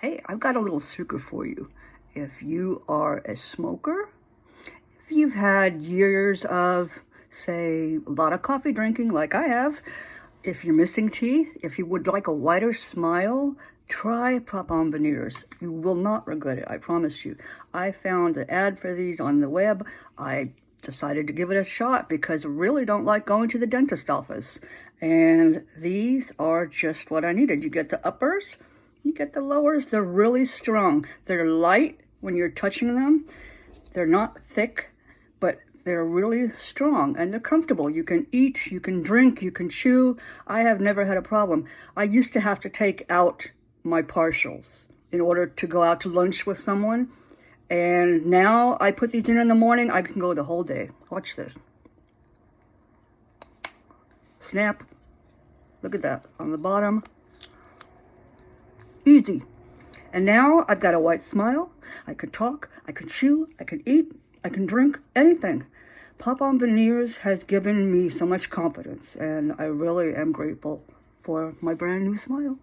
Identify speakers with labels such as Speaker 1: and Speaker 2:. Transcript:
Speaker 1: Hey, I've got a little secret for you. If you are a smoker, if you've had years of, say, a lot of coffee drinking like I have, if you're missing teeth, if you would like a whiter smile, try Prop-On Veneers. You will not regret it, I promise you. I found an ad for these on the web. I decided to give it a shot because I really don't like going to the dentist office. And these are just what I needed. You get the uppers, you get the lowers. They're really strong. They're light when you're touching them. They're not thick, but they're really strong and they're comfortable. You can eat, you can drink, you can chew. I have never had a problem. I used to have to take out my partials in order to go out to lunch with someone. And now I put these in the morning. I can go the whole day. Watch this. Snap. Look at that on the bottom. Easy. And now I've got a white smile. I can talk, I can chew, I can eat, I can drink, anything. Prop-On Veneers has given me so much confidence, and I really am grateful for my brand new smile.